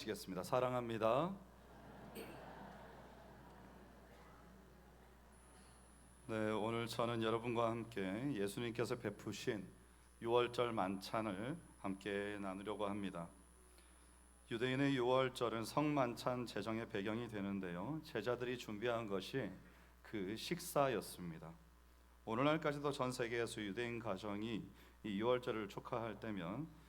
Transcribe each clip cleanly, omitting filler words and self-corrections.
시겠습니다. 사랑합니다. 네, 오늘 저는 여러분과 함께 예수님께서 베푸신 6월절 만찬을 함께 나누려고 합니다. 유대인의 6월절은 성만찬 제정의 배경이 되는데요, 제자들이 준비한 것이 그 식사였습니다. 오늘날까지도 전 세계에서 유대인 가정이 이 6월절을 축하할 때면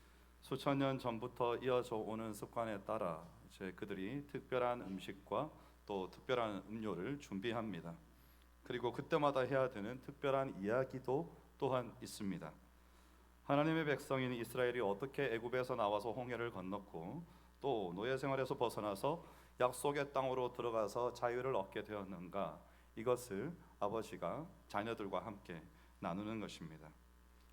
수천 년 전부터 이어져 오는 습관에 따라 이제 그들이 특별한 음식과 또 특별한 음료를 준비합니다. 그리고 그때마다 해야 되는 특별한 이야기도 또한 있습니다. 하나님의 백성인 이스라엘이 어떻게 애굽에서 나와서 홍해를 건넜고 또 노예 생활에서 벗어나서 약속의 땅으로 들어가서 자유를 얻게 되었는가, 이것을 아버지가 자녀들과 함께 나누는 것입니다.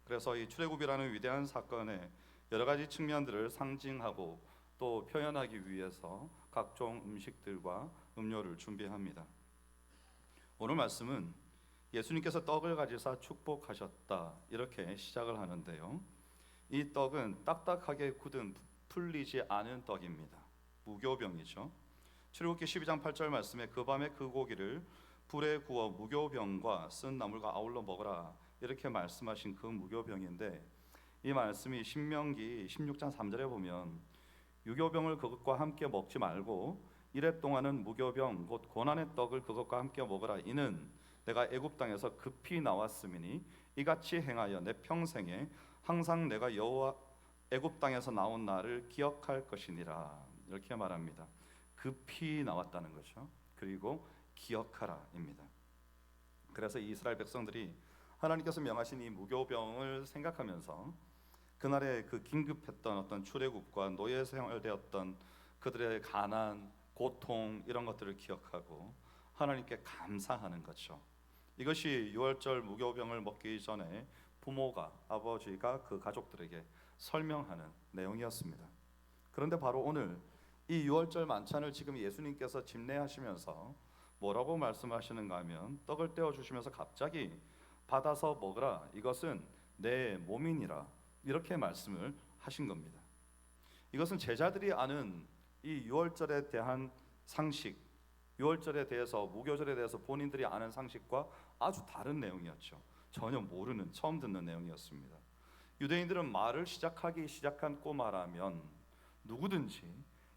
그래서 이 출애굽이라는 위대한 사건에 여러 가지 측면들을 상징하고 또 표현하기 위해서 각종 음식들과 음료를 준비합니다. 오늘 말씀은 예수님께서 떡을 가지사 축복하셨다, 이렇게 시작을 하는데요, 이 떡은 딱딱하게 굳은 풀리지 않은 떡입니다. 무교병이죠. 출애굽기 12장 8절 말씀에 그 밤에 그 고기를 불에 구워 무교병과 쓴 나물과 아울러 먹으라, 이렇게 말씀하신 그 무교병인데, 이 말씀이 신명기 16장 3절에 보면 유교병을 그것과 함께 먹지 말고 이래 동안은 무교병 곧 고난의 떡을 그것과 함께 먹으라. 이는 내가 애굽 땅에서 급히 나왔음이니 이같이 행하여 내 평생에 항상 내가 여호와 애굽 땅에서 나온 나를 기억할 것이니라, 이렇게 말합니다. 급히 나왔다는 거죠. 그리고 기억하라입니다. 그래서 이스라엘 백성들이 하나님께서 명하신 이 무교병을 생각하면서 그날의 그 긴급했던 어떤 출애굽과 노예 생활되었던 그들의 가난, 고통, 이런 것들을 기억하고 하나님께 감사하는 거죠. 이것이 6월절 무교병을 먹기 전에 부모가, 아버지가 그 가족들에게 설명하는 내용이었습니다. 그런데 바로 오늘 이 6월절 만찬을 지금 예수님께서 집례하시면서 뭐라고 말씀하시는가 하면, 떡을 떼어 주시면서 갑자기 받아서 먹으라, 이것은 내 몸이니라, 이렇게 말씀을 하신 겁니다. 이것은 제자들이 아는 이 6월절에 대한 상식, 6월절에 대해서, 무교절에 대해서 본인들이 아는 상식과 아주 다른 내용이었죠. 전혀 모르는, 처음 듣는 내용이었습니다. 유대인들은 말을 시작하고 말하면 누구든지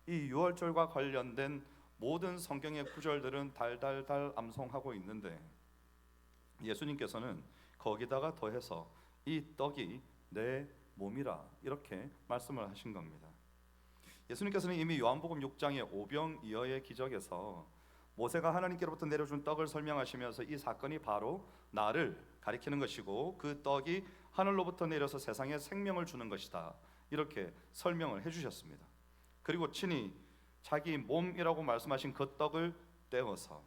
이 6월절과 관련된 모든 성경의 구절들은 달달달 암송하고 있는데, 예수님께서는 거기다가 더해서 이 떡이 내 몸이라, 이렇게 말씀을 하신 겁니다. 예수님께서는 이미 요한복음 6장의 오병이어의 기적에서 모세가 하나님께로부터 내려준 떡을 설명하시면서 이 사건이 바로 나를 가리키는 것이고 그 떡이 하늘로부터 내려서 세상에 생명을 주는 것이다, 이렇게 설명을 해주셨습니다. 그리고 친히 자기 몸이라고 말씀하신 그 떡을 떼어서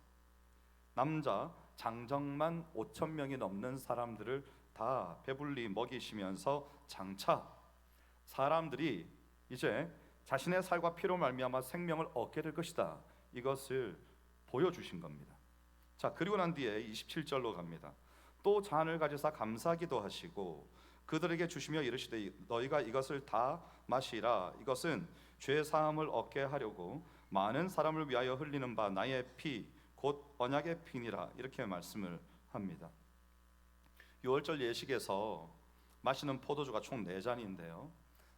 남자 장정만 5천 명이 넘는 사람들을 다 배불리 먹이시면서 장차 사람들이 이제 자신의 살과 피로 말미암아 생명을 얻게 될 것이다, 이것을 보여주신 겁니다. 자, 그리고 난 뒤에 27절로 갑니다. 또 잔을 가지사 감사기도 하시고 그들에게 주시며 이르시되 너희가 이것을 다 마시라, 이것은 죄 사함을 얻게 하려고 많은 사람을 위하여 흘리는 바 나의 피 곧 언약의 피니라, 이렇게 말씀을 합니다. 6월절 예식에서 마시는 포도주가 총 4잔인데요,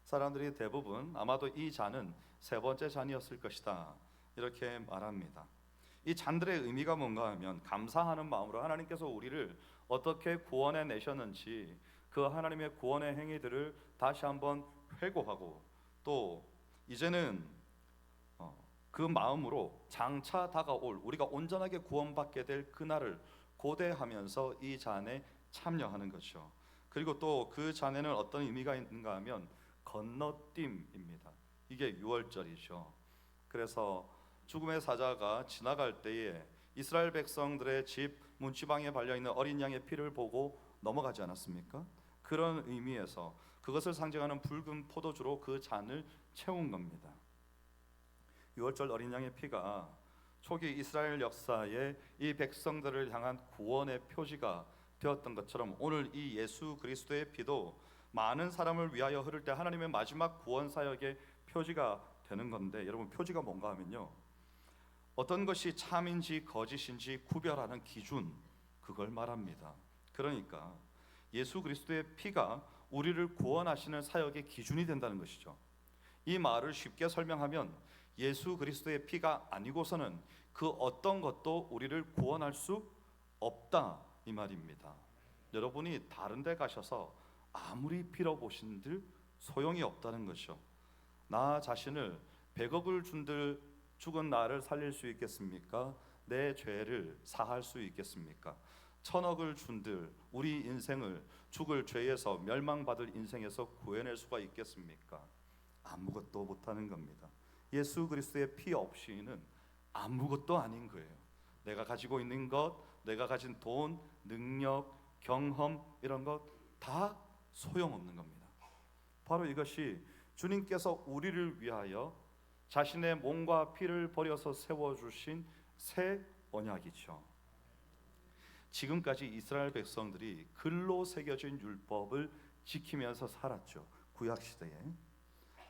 사람들이 대부분 아마도 이 잔은 세 번째 잔이었을 것이다, 이렇게 말합니다. 이 잔들의 의미가 뭔가 하면 감사하는 마음으로 하나님께서 우리를 어떻게 구원해 내셨는지 그 하나님의 구원의 행위들을 다시 한번 회고하고 또 이제는 그 마음으로 장차 다가올 우리가 온전하게 구원받게 될 그날을 고대하면서 이 잔에 참여하는 것이죠. 그리고 또 그 잔에는 어떤 의미가 있는가 하면 건너뛰입니다. 이게 6월절이죠. 그래서 죽음의 사자가 지나갈 때에 이스라엘 백성들의 집 문지방에 발려있는 어린 양의 피를 보고 넘어가지 않았습니까? 그런 의미에서 그것을 상징하는 붉은 포도주로 그 잔을 채운 겁니다. 6월절 어린 양의 피가 초기 이스라엘 역사에 이 백성들을 향한 구원의 표지가 되었던 것처럼 오늘 이 예수 그리스도의 피도 많은 사람을 위하여 흐를 때 하나님의 마지막 구원 사역의 표지가 되는 건데, 여러분 표지가 뭔가 하면요, 어떤 것이 참인지 거짓인지 구별하는 기준, 그걸 말합니다. 그러니까 예수 그리스도의 피가 우리를 구원하시는 사역의 기준이 된다는 것이죠. 이 말을 쉽게 설명하면 예수 그리스도의 피가 아니고서는 그 어떤 것도 우리를 구원할 수 없다, 이 말입니다. 여러분이 다른 데 가셔서 아무리 빌어보신들 소용이 없다는 것이죠. 나 자신을 100억을 준들 죽은 나를 살릴 수 있겠습니까? 내 죄를 사할 수 있겠습니까? 1000억을 준들 우리 인생을 죽을 죄에서 멸망받을 인생에서 구해낼 수가 있겠습니까? 아무것도 못하는 겁니다. 예수 그리스도의 피 없이는 아무것도 아닌 거예요. 내가 가지고 있는 것, 내가 가진 돈, 능력, 경험, 이런 것 다 소용없는 겁니다. 바로 이것이 주님께서 우리를 위하여 자신의 몸과 피를 버려서 세워주신 새 언약이죠. 지금까지 이스라엘 백성들이 글로 새겨진 율법을 지키면서 살았죠, 구약시대에.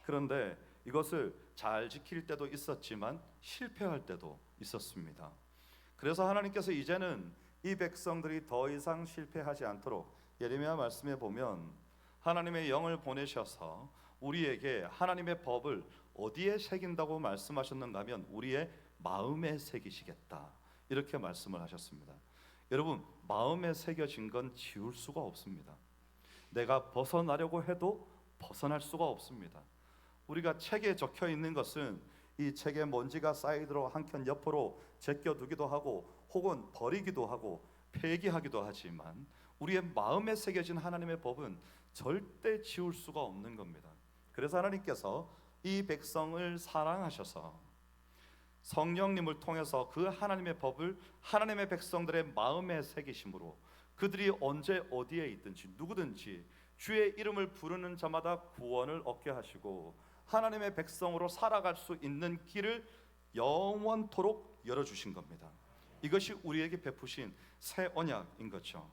그런데 이것을 잘 지킬 때도 있었지만 실패할 때도 있었습니다. 그래서 하나님께서 이제는 이 백성들이 더 이상 실패하지 않도록 예레미야 말씀에 보면 하나님의 영을 보내셔서 우리에게 하나님의 법을 어디에 새긴다고 말씀하셨는가 하면 우리의 마음에 새기시겠다, 이렇게 말씀을 하셨습니다. 여러분, 마음에 새겨진 건 지울 수가 없습니다. 내가 벗어나려고 해도 벗어날 수가 없습니다. 우리가 책에 적혀 있는 것은 이 책에 먼지가 쌓이도록 한켠 옆으로 제껴두기도 하고 혹은 버리기도 하고 폐기하기도 하지만 우리의 마음에 새겨진 하나님의 법은 절대 지울 수가 없는 겁니다. 그래서 하나님께서 이 백성을 사랑하셔서 성령님을 통해서 그 하나님의 법을 하나님의 백성들의 마음에 새기심으로 그들이 언제 어디에 있든지 누구든지 주의 이름을 부르는 자마다 구원을 얻게 하시고 하나님의 백성으로 살아갈 수 있는 길을 영원토록 열어주신 겁니다. 이것이 우리에게 베푸신 새 언약인 거죠.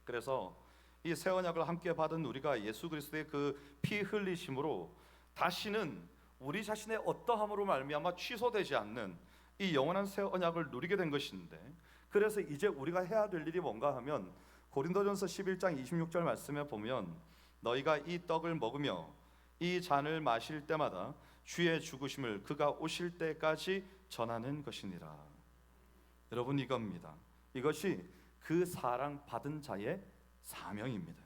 그래서 이 새 언약을 함께 받은 우리가 예수 그리스도의 그 피 흘리심으로 다시는 우리 자신의 어떠함으로 말미암아 취소되지 않는 이 영원한 새 언약을 누리게 된 것인데, 그래서 이제 우리가 해야 될 일이 뭔가 하면 고린도전서 11장 26절 말씀에 보면 너희가 이 떡을 먹으며 이 잔을 마실 때마다 주의 죽으심을 그가 오실 때까지 전하는 것이니라. 여러분, 이겁니다. 이것이 그 사랑 받은 자의 사명입니다.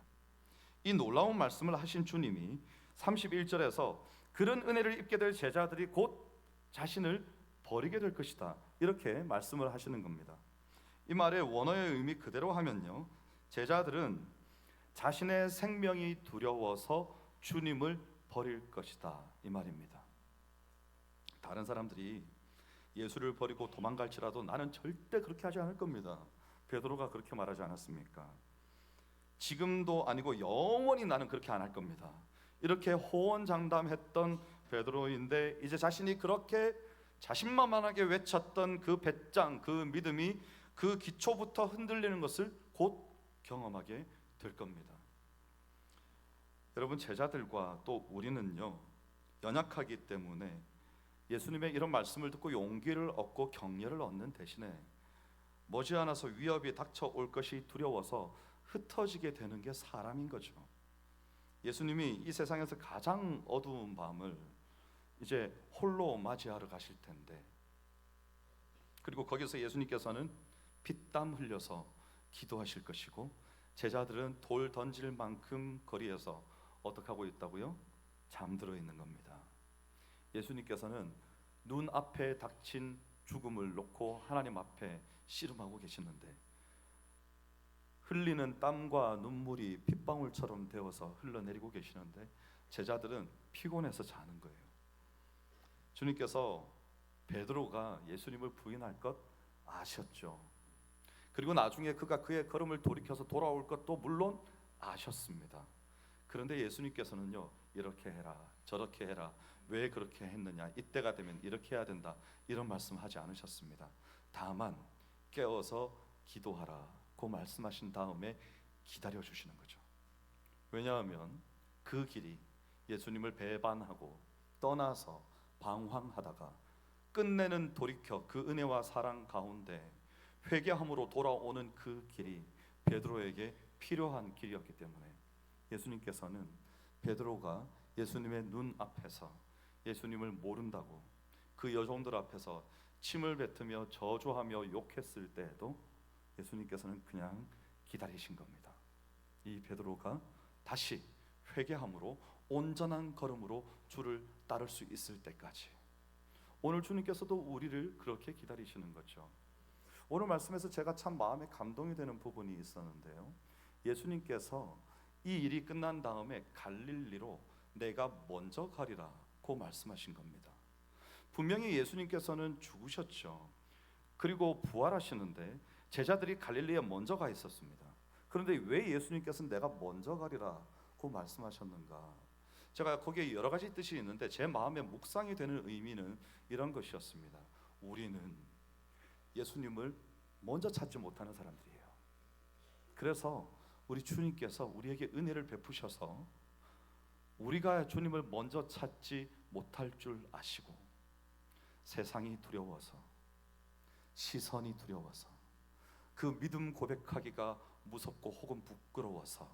이 놀라운 말씀을 하신 주님이 31절에서 그런 은혜를 입게 될 제자들이 곧 자신을 버리게 될 것이다, 이렇게 말씀을 하시는 겁니다. 이 말의 원어의 의미 그대로 하면요, 제자들은 자신의 생명이 두려워서 주님을 버릴 것이다, 이 말입니다. 다른 사람들이 예수를 버리고 도망갈지라도 나는 절대 그렇게 하지 않을 겁니다. 베드로가 그렇게 말하지 않았습니까? 지금도 아니고 영원히 나는 그렇게 안 할 겁니다, 이렇게 호언장담했던 베드로인데, 이제 자신이 그렇게 자신만만하게 외쳤던 그 배짱, 그 믿음이 그 기초부터 흔들리는 것을 곧 경험하게 될 겁니다. 여러분, 제자들과 또 우리는요, 연약하기 때문에 예수님의 이런 말씀을 듣고 용기를 얻고 격려를 얻는 대신에 머지않아서 위협이 닥쳐올 것이 두려워서 흩어지게 되는 게 사람인 거죠. 예수님이 이 세상에서 가장 어두운 밤을 이제 홀로 맞이하러 가실 텐데, 그리고 거기서 예수님께서는 피땀 흘려서 기도하실 것이고 제자들은 돌 던질 만큼 거리에서 어떻게 하고 있다고요? 잠들어 있는 겁니다. 예수님께서는 눈앞에 닥친 죽음을 놓고 하나님 앞에 씨름하고 계시는데 흘리는 땀과 눈물이 핏방울처럼 되어서 흘러내리고 계시는데 제자들은 피곤해서 자는 거예요. 주님께서 베드로가 예수님을 부인할 것 아셨죠. 그리고 나중에 그가 그의 걸음을 돌이켜서 돌아올 것도 물론 아셨습니다. 그런데 예수님께서는요, 이렇게 해라, 저렇게 해라, 왜 그렇게 했느냐, 이때가 되면 이렇게 해야 된다, 이런 말씀하지 않으셨습니다. 다만 깨어서 기도하라 고 말씀하신 다음에 기다려 주시는 거죠. 왜냐하면 그 길이 예수님을 배반하고 떠나서 방황하다가 끝내는 돌이켜 그 은혜와 사랑 가운데 회개함으로 돌아오는 그 길이 베드로에게 필요한 길이었기 때문에 예수님께서는 베드로가 예수님의 눈 앞에서 예수님을 모른다고 그 여종들 앞에서 침을 뱉으며 저주하며 욕했을 때에도 예수님께서는 그냥 기다리신 겁니다. 이 베드로가 다시 회개함으로 온전한 걸음으로 주를 따를 수 있을 때까지. 오늘 주님께서도 우리를 그렇게 기다리시는 거죠. 오늘 말씀에서 제가 참 마음에 감동이 되는 부분이 있었는데요, 예수님께서 이 일이 끝난 다음에 갈릴리로 내가 먼저 가리라고 말씀하신 겁니다. 분명히 예수님께서는 죽으셨죠. 그리고 부활하시는데 제자들이 갈릴리에 먼저 가 있었습니다. 그런데 왜 예수님께서는 내가 먼저 가리라고 말씀하셨는가? 제가 거기에 여러 가지 뜻이 있는데 제 마음에 묵상이 되는 의미는 이런 것이었습니다. 우리는 예수님을 먼저 찾지 못하는 사람들이에요. 그래서 우리 주님께서 우리에게 은혜를 베푸셔서 우리가 주님을 먼저 찾지 못할 줄 아시고 세상이 두려워서, 시선이 두려워서, 그 믿음 고백하기가 무섭고 혹은 부끄러워서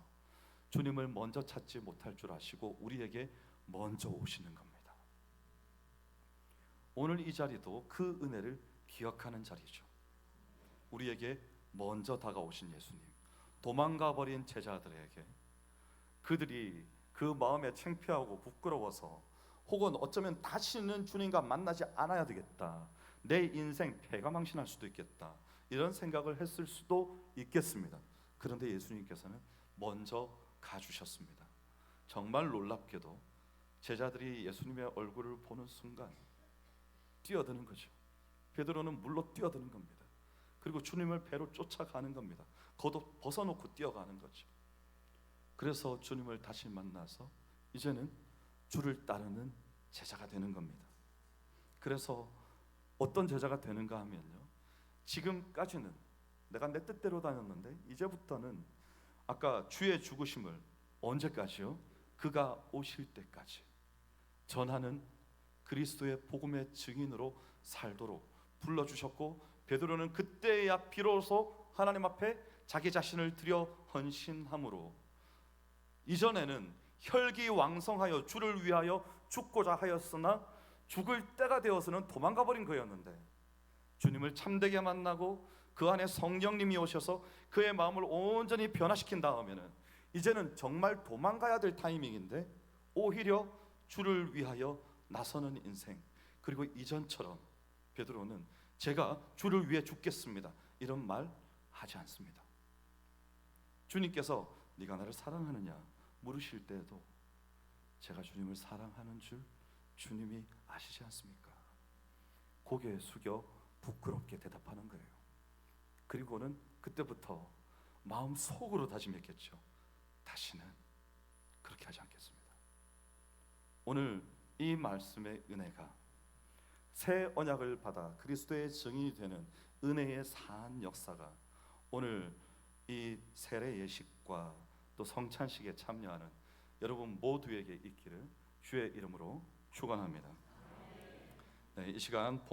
주님을 먼저 찾지 못할 줄 아시고 우리에게 먼저 오시는 겁니다. 오늘 이 자리도 그 은혜를 기억하는 자리죠. 우리에게 먼저 다가오신 예수님, 도망가 버린 제자들에게 그들이 그 마음에 창피하고 부끄러워서 혹은 어쩌면 다시는 주님과 만나지 않아야 되겠다, 내 인생 패가망신할 수도 있겠다, 이런 생각을 했을 수도 있겠습니다. 그런데 예수님께서는 먼저 가주셨습니다. 정말 놀랍게도 제자들이 예수님의 얼굴을 보는 순간 뛰어드는 거죠. 베드로는 물로 뛰어드는 겁니다. 그리고 주님을 배로 쫓아가는 겁니다. 겉옷 벗어놓고 뛰어가는 거죠. 그래서 주님을 다시 만나서 이제는 주를 따르는 제자가 되는 겁니다. 그래서 어떤 제자가 되는가 하면요, 지금까지는 내가 내 뜻대로 다녔는데 이제부터는 아까 주의 죽으심을 언제까지요? 그가 오실 때까지 전하는 그리스도의 복음의 증인으로 살도록 불러주셨고, 베드로는 그때야 비로소 하나님 앞에 자기 자신을 드려 헌신함으로, 이전에는 혈기왕성하여 주를 위하여 죽고자 하였으나 죽을 때가 되어서는 도망가 버린 거였는데, 주님을 참되게 만나고 그 안에 성령님이 오셔서 그의 마음을 온전히 변화시킨 다음에는 이제는 정말 도망가야 될 타이밍인데 오히려 주를 위하여 나서는 인생. 그리고 이전처럼 베드로는 제가 주를 위해 죽겠습니다 이런 말 하지 않습니다. 주님께서 네가 나를 사랑하느냐 물으실 때에도 제가 주님을 사랑하는 줄 주님이 아시지 않습니까? 고개 숙여 부끄럽게 대답하는 거예요. 그리고는 그때부터 마음 속으로 다짐했겠죠. 다시는 그렇게 하지 않겠습니다. 오늘 이 말씀의 은혜가 새 언약을 받아 그리스도의 증인이 되는 은혜의 산 역사가 오늘 이 세례 예식과 또 성찬식에 참여하는 여러분 모두에게 있기를 주의 이름으로 축원합니다. 네, 이 시간